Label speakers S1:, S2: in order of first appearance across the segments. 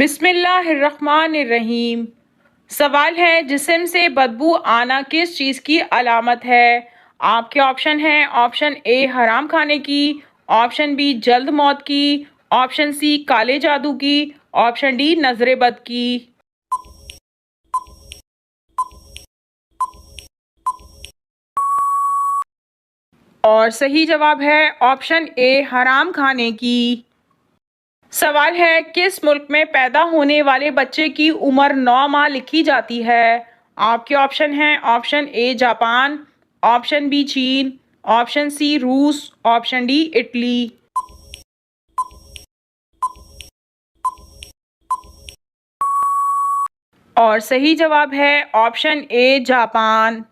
S1: बिस्मिल्लाहिर्रहमानिर्रहीम। सवाल है, जिस्म से बदबू आना किस चीज़ की अलामत है? आपके ऑप्शन हैं ऑप्शन ए हराम खाने की, ऑप्शन बी जल्द मौत की, ऑप्शन सी काले जादू की, ऑप्शन डी नजर बद की। और सही जवाब है ऑप्शन ए हराम खाने की। सवाल है, किस मुल्क में पैदा होने वाले बच्चे की उम्र 9 माह लिखी जाती है? आपके ऑप्शन हैं option A Japan, option B चीन, ऑप्शन सी रूस, ऑप्शन डी इटली। और सही जवाब है ऑप्शन ए जापान।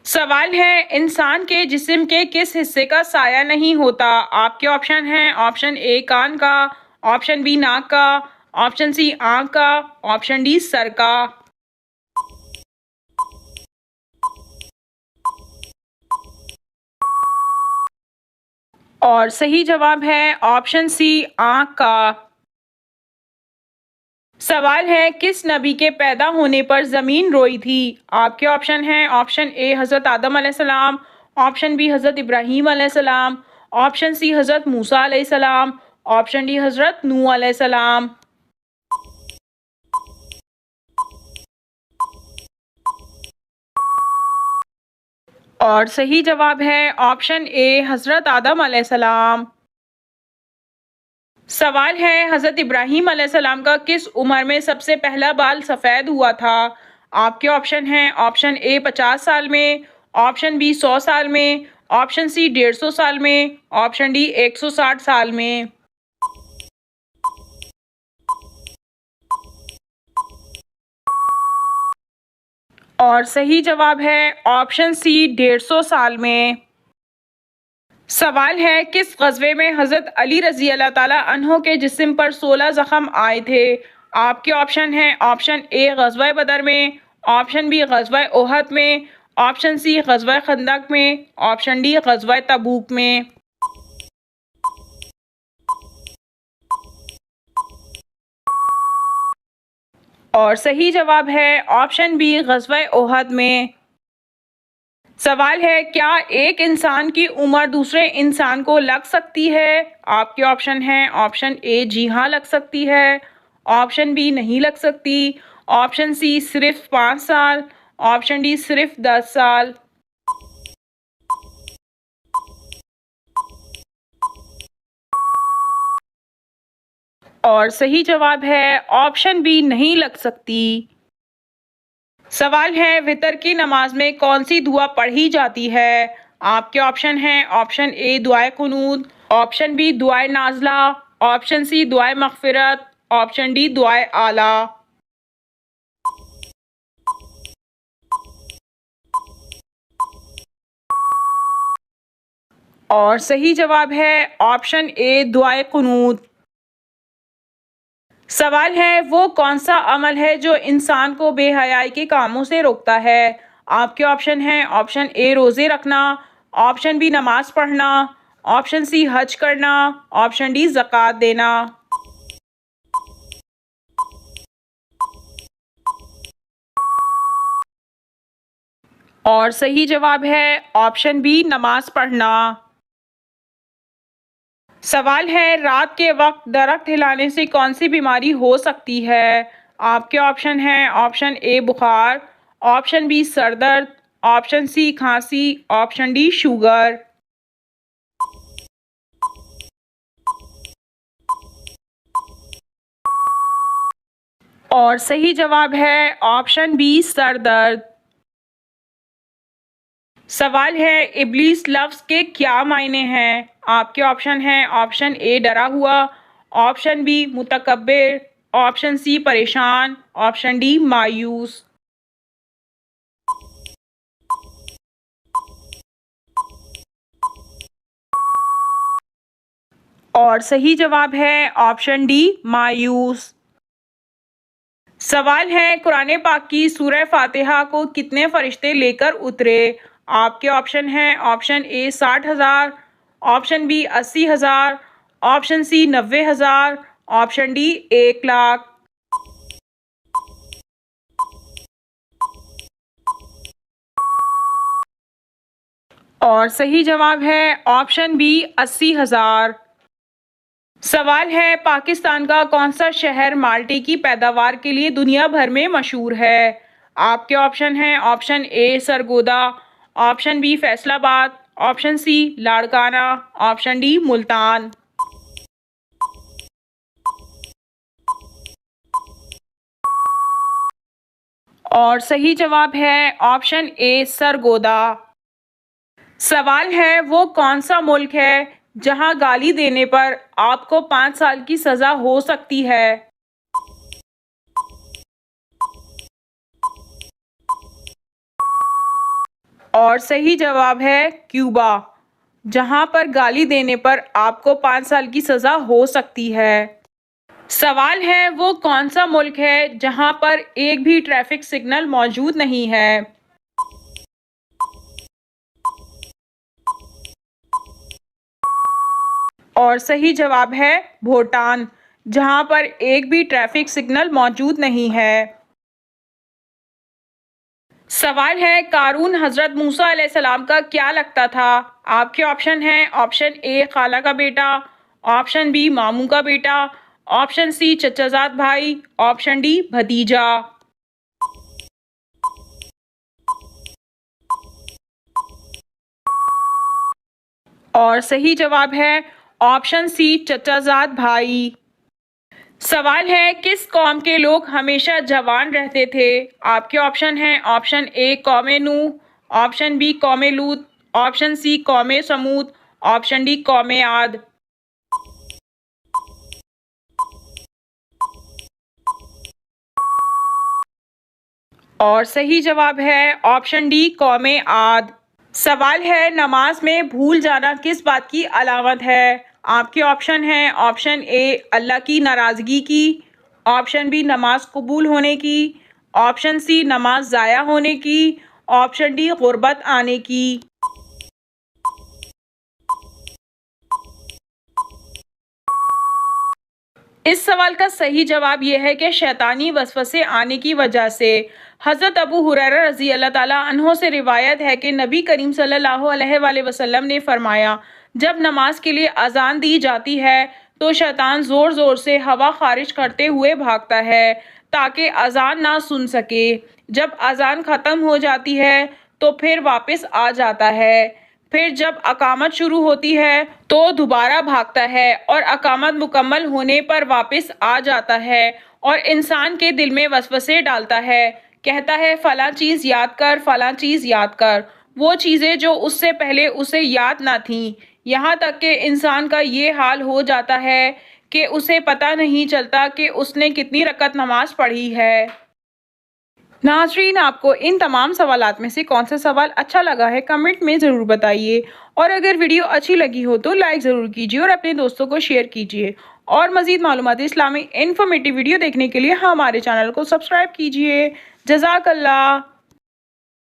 S1: सवाल है, इंसान के जिस्म के किस हिस्से का साया नहीं होता? आपके ऑप्शन हैं ऑप्शन ए कान का, ऑप्शन बी नाक का, ऑप्शन सी आंख का, ऑप्शन डी सर का। और सही जवाब है ऑप्शन सी आंख का। सवाल है, किस नबी के पैदा होने पर ज़मीन रोई थी? आपके ऑप्शन हैं ऑप्शन ए हज़रत आदम अलैहिस्सलाम, ऑप्शन बी हज़रत इब्राहीम अलैहिस्सलाम, ऑप्शन सी हज़रत मूसा अलैहिस्सलाम, ऑप्शन डी हज़रत नूह अलैहिस्सलाम। और सही जवाब है ऑप्शन ए हज़रत आदम अलैहिस्सलाम। सवाल है, हज़रत इब्राहीम अलैहिस्सलाम का किस उम्र में सबसे पहला बाल सफ़ेद हुआ था? आपके ऑप्शन हैं ऑप्शन ए 50 साल में, ऑप्शन बी 100 साल में, ऑप्शन सी 150 साल में, ऑप्शन डी 160 साल में। और सही जवाब है ऑप्शन सी 150 साल में। सवाल है, किस गज़वे में हज़रत अली रज़ी अल्लाह ताला अन्हो के जिस्म पर 16 ज़ख़म आए थे? आपके ऑप्शन हैं ऑप्शन ए ग़ज़वा बदर में, ऑप्शन बी ग़ज़वा ओहद में, ऑप्शन सी ग़ज़वा खंदक में, ऑप्शन डी ग़ज़वा तबूक में। और सही जवाब है ऑप्शन बी ग़ज़वा ओहद में। सवाल है, क्या एक इंसान की उम्र दूसरे इंसान को लग सकती है? आपके ऑप्शन हैं ऑप्शन ए जी हाँ लग सकती है, ऑप्शन बी नहीं लग सकती, ऑप्शन सी सिर्फ 5 साल, ऑप्शन डी सिर्फ 10 साल। और सही जवाब है ऑप्शन बी नहीं लग सकती। सवाल है, वितर की नमाज में कौन सी दुआ पढ़ी जाती है? आपके ऑप्शन हैं ऑप्शन ए दुआए कुनूत, ऑप्शन बी दुआए नाजला, ऑप्शन सी दुआए मगफिरत, ऑप्शन डी दुआए आला। और सही जवाब है ऑप्शन ए दुआए कुनूत। सवाल है, वो कौन सा अमल है जो इंसान को बेहयाई के कामों से रोकता है? आपके ऑप्शन हैं ऑप्शन ए रोज़े रखना, ऑप्शन बी नमाज पढ़ना, ऑप्शन सी हज करना, ऑप्शन डी ज़कात देना। और सही जवाब है ऑप्शन बी नमाज पढ़ना। सवाल है, रात के वक्त दरख्त हिलाने से कौन सी बीमारी हो सकती है? आपके ऑप्शन हैं ऑप्शन ए बुखार, ऑप्शन बी सर दर्द, ऑप्शन सी खांसी, ऑप्शन डी शुगर। और सही जवाब है ऑप्शन बी सर दर्द। सवाल है, इब्लीस लफ्ज़ के क्या मायने हैं? आपके ऑप्शन हैं ऑप्शन ए डरा हुआ, ऑप्शन बी मुतकब्बिर, ऑप्शन सी परेशान, ऑप्शन डी मायूस। और सही जवाब है ऑप्शन डी मायूस। सवाल है, कुरान पाक की सूरह फातिहा को कितने फरिश्ते लेकर उतरे? आपके ऑप्शन हैं option A 60,000, option B 80,000, option C 90,000, option D 1 lakh. और सही जवाब है ऑप्शन बी 80,000। सवाल है, पाकिस्तान का कौन सा शहर माल्टे की पैदावार के लिए दुनिया भर में मशहूर है? आपके ऑप्शन हैं option A Sargodha, option B Faisalabad, option C Larkana, option D Multan. और सही जवाब है ऑप्शन ए सरगोदा। सवाल है, वो कौन सा मुल्क है जहां गाली देने पर आपको 5 साल की सजा हो सकती है? और सही जवाब है क्यूबा, जहां पर गाली देने पर आपको 5 साल की सजा हो सकती है। सवाल है, वो कौन सा मुल्क है जहां पर एक भी ट्रैफिक सिग्नल मौजूद नहीं है? और सही जवाब है भूटान, जहां पर एक भी ट्रैफिक सिग्नल मौजूद नहीं है। सवाल है, कारून हजरत मूसा अलैहिस्सलाम का क्या लगता था? आपके ऑप्शन हैं ऑप्शन ए खाला का बेटा, ऑप्शन बी मामू का बेटा, ऑप्शन सी चचाजाद भाई, ऑप्शन डी भतीजा। और सही जवाब है ऑप्शन सी चचाजाद भाई। सवाल है, किस कौम के लोग हमेशा जवान रहते थे? आपके ऑप्शन हैं ऑप्शन ए कौमे नूह, ऑप्शन बी कौमे लूत, ऑप्शन सी कौमे समूद, ऑप्शन डी कौमे आद। और सही जवाब है ऑप्शन डी कौमे आद। सवाल है, नमाज में भूल जाना किस बात की अलामत है? आपके ऑप्शन हैं ऑप्शन ए अल्लाह की नाराज़गी की, ऑप्शन बी नमाज कबूल होने की, ऑप्शन सी नमाज ज़ाया होने की, ऑप्शन डी गुर्बत आने की। इस सवाल का सही जवाब यह है कि शैतानी वसवसे आने की वजह से। हज़रत अबू हुरैरा रज़ी अल्लाह ताला अन्हो से रिवायत है कि नबी करीम सल्लल्लाहु अलैहि वसल्लम ने फरमाया, जब नमाज के लिए अजान दी जाती है तो शैतान ज़ोर ज़ोर से हवा खारिज करते हुए भागता है ताकि अजान ना सुन सके। जब अजान ख़त्म हो जाती है तो फिर वापस आ जाता है। फिर जब अकामत शुरू होती है तो दोबारा भागता है और अकामत मुकम्मल होने पर वापस आ जाता है और इंसान के दिल में वसवसे डालता है। कहता है फला चीज़ याद कर, फला चीज़ याद कर, वो चीज़ें जो उससे पहले उसे याद ना थीं। यहाँ तक कि इंसान का ये हाल हो जाता है कि उसे पता नहीं चलता कि उसने कितनी रकत नमाज पढ़ी है। नाज़रीन, आपको इन तमाम सवालात में से कौन सा सवाल अच्छा लगा है कमेंट में ज़रूर बताइए। और अगर वीडियो अच्छी लगी हो तो लाइक ज़रूर कीजिए और अपने दोस्तों को शेयर कीजिए। और मज़ीद मालूमाती इस्लामी इन्फॉर्मेटिव वीडियो देखने के लिए हमारे चैनल को सब्सक्राइब कीजिए। जज़ाकल्लाह।